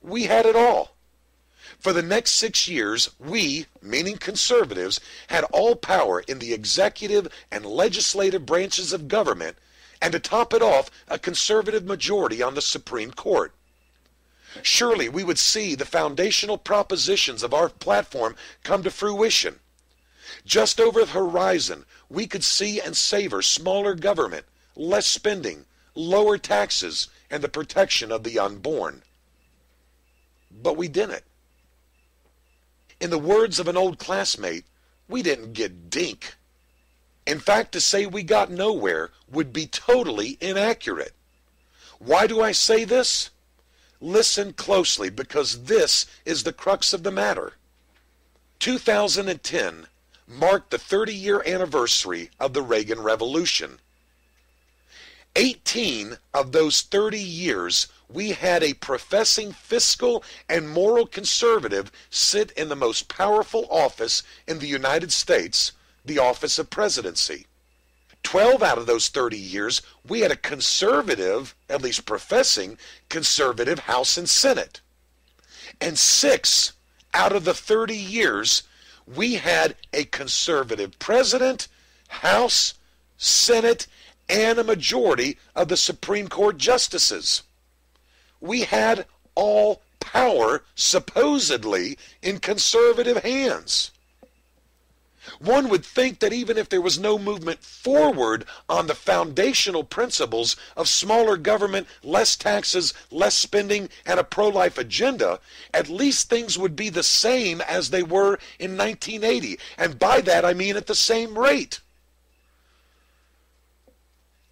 We had it all. For the next 6 years, we, meaning conservatives, had all power in the executive and legislative branches of government, and to top it off, a conservative majority on the Supreme Court. Surely we would see the foundational propositions of our platform come to fruition. Just over the horizon, we could see and savor smaller government, less spending, lower taxes, and the protection of the unborn. But we didn't. In the words of an old classmate, we didn't get dink. In fact, to say we got nowhere would be totally inaccurate. Why do I say this? Listen closely, because this is the crux of the matter. 2010 marked the 30-year anniversary of the Reagan Revolution. 18 of those 30 years, we had a professing fiscal and moral conservative sit in the most powerful office in the United States, the office of presidency. 12 out of those 30 years, we had a conservative, at least professing, conservative House and Senate. And 6 out of the 30 years, we had a conservative president, House, Senate, and a majority of the Supreme Court justices. We had all power, supposedly, in conservative hands. One would think that even if there was no movement forward on the foundational principles of smaller government, less taxes, less spending, and a pro-life agenda, at least things would be the same as they were in 1980. And by that I mean at the same rate.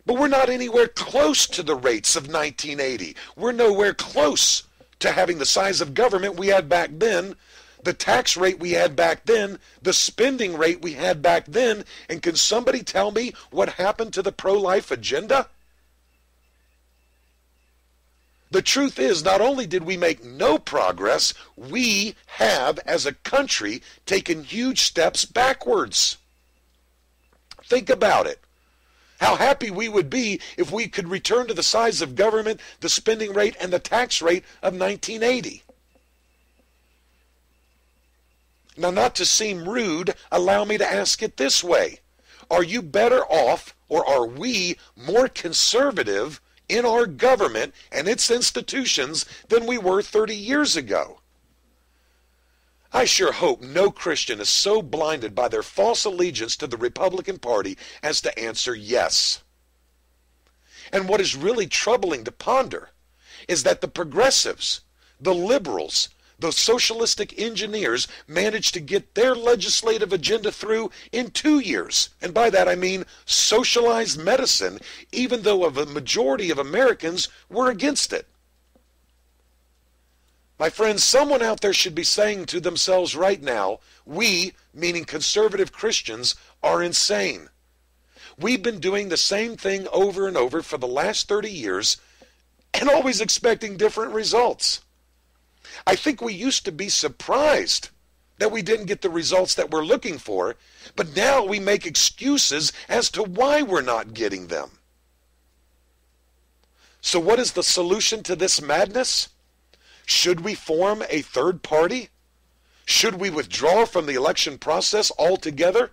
But we're not anywhere close to the rates of 1980. We're nowhere close to having the size of government we had back then, the tax rate we had back then, the spending rate we had back then. And can somebody tell me what happened to the pro-life agenda? The truth is, not only did we make no progress, we have, as a country, taken huge steps backwards. Think about it. How happy we would be if we could return to the size of government, the spending rate, and the tax rate of 1980. Now, not to seem rude, allow me to ask it this way. Are you better off, or are we more conservative in our government and its institutions than we were 30 years ago? I sure hope no Christian is so blinded by their false allegiance to the Republican Party as to answer yes. And what is really troubling to ponder is that the progressives, the liberals, the socialistic engineers managed to get their legislative agenda through in 2 years. And by that I mean socialized medicine, even though a majority of Americans were against it. My friends, someone out there should be saying to themselves right now, we, meaning conservative Christians, are insane. We've been doing the same thing over and over for the last 30 years and always expecting different results. I think we used to be surprised that we didn't get the results that we're looking for, but now we make excuses as to why we're not getting them. So what is the solution to this madness? Should we form a third party? Should we withdraw from the election process altogether?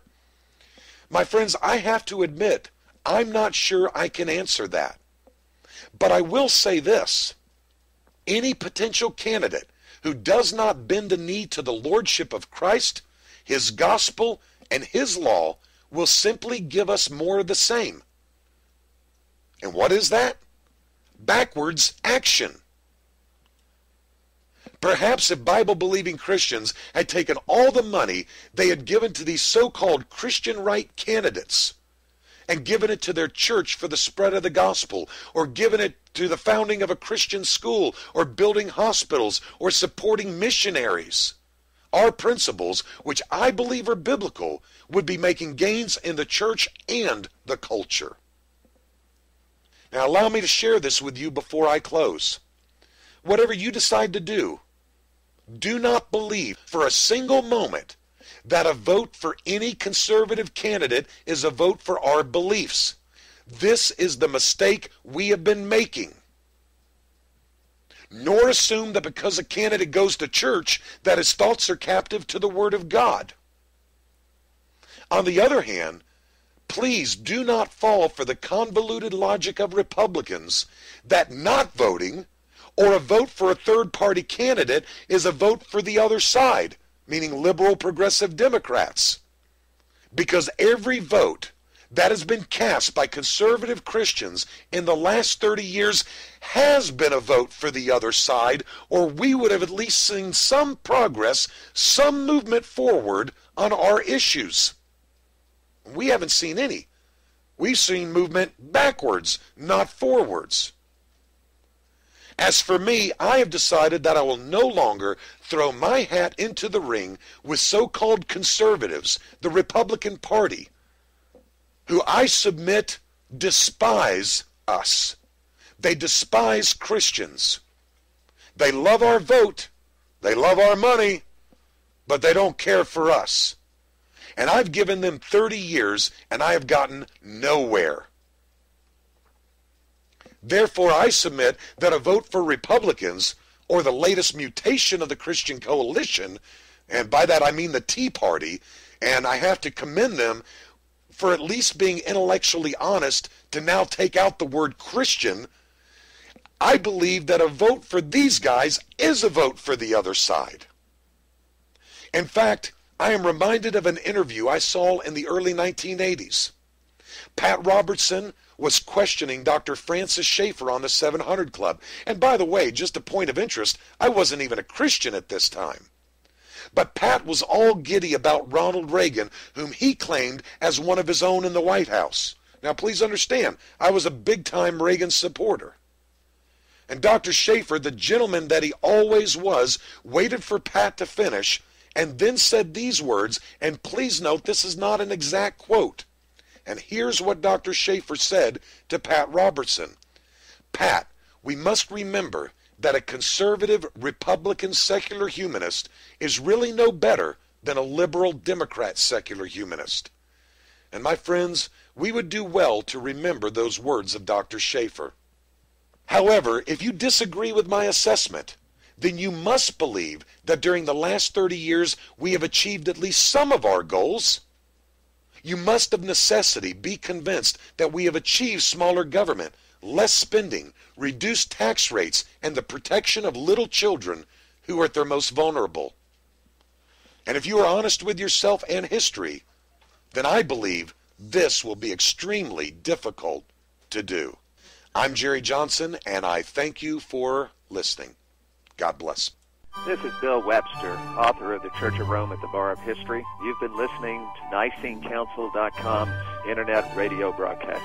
My friends, I have to admit, I'm not sure I can answer that. But I will say this. Any potential candidate who does not bend the knee to the lordship of Christ, his gospel, and his law will simply give us more of the same. And what is that? Backwards action. Perhaps if Bible-believing Christians had taken all the money they had given to these so-called Christian right candidates and given it to their church for the spread of the gospel, or given it to the founding of a Christian school, or building hospitals, or supporting missionaries, our principles, which I believe are biblical, would be making gains in the church and the culture. Now allow me to share this with you before I close. Whatever you decide to do not believe for a single moment that a vote for any conservative candidate is a vote for our beliefs. This is the mistake we have been making. nor assume that because a candidate goes to church that his thoughts are captive to the Word of God. On the other hand, please do not fall for the convoluted logic of Republicans that not voting or a vote for a third-party candidate is a vote for the other side, meaning liberal progressive Democrats. Because every vote that has been cast by conservative Christians in the last 30 years has been a vote for the other side, or we would have at least seen some progress, some movement forward on our issues. We haven't seen any. We've seen movement backwards, not forwards. As for me, I have decided that I will no longer throw my hat into the ring with so-called conservatives, the Republican Party, who I submit despise us. They despise Christians. They love our vote, they love our money, but they don't care for us. And I've given them 30 years, and I have gotten nowhere. Therefore, I submit that a vote for Republicans, or the latest mutation of the Christian coalition, and by that I mean the Tea Party, and I have to commend them for at least being intellectually honest to now take out the word Christian. I believe that a vote for these guys is a vote for the other side. In fact, I am reminded of an interview I saw in the early 1980s. Pat Robertson was questioning Dr. Francis Schaeffer on the 700 Club. And by the way, just a point of interest, I wasn't even a Christian at this time. But Pat was all giddy about Ronald Reagan, whom he claimed as one of his own in the White House. Now please understand, I was a big-time Reagan supporter. And Dr. Schaeffer, the gentleman that he always was, waited for Pat to finish and then said these words, and please note this is not an exact quote. And here's what Dr. Schaeffer said to Pat Robertson. Pat, we must remember that a conservative Republican secular humanist is really no better than a liberal Democrat secular humanist. And my friends, we would do well to remember those words of Dr. Schaeffer. However, if you disagree with my assessment, then you must believe that during the last 30 years we have achieved at least some of our goals. You must of necessity be convinced that we have achieved smaller government, less spending, reduced tax rates, and the protection of little children who are at their most vulnerable. And if you are honest with yourself and history, then I believe this will be extremely difficult to do. I'm Jerry Johnson, and I thank you for listening. God bless. This is Bill Webster, author of The Church of Rome at the Bar of History. You've been listening to NiceneCouncil.com's internet radio broadcast.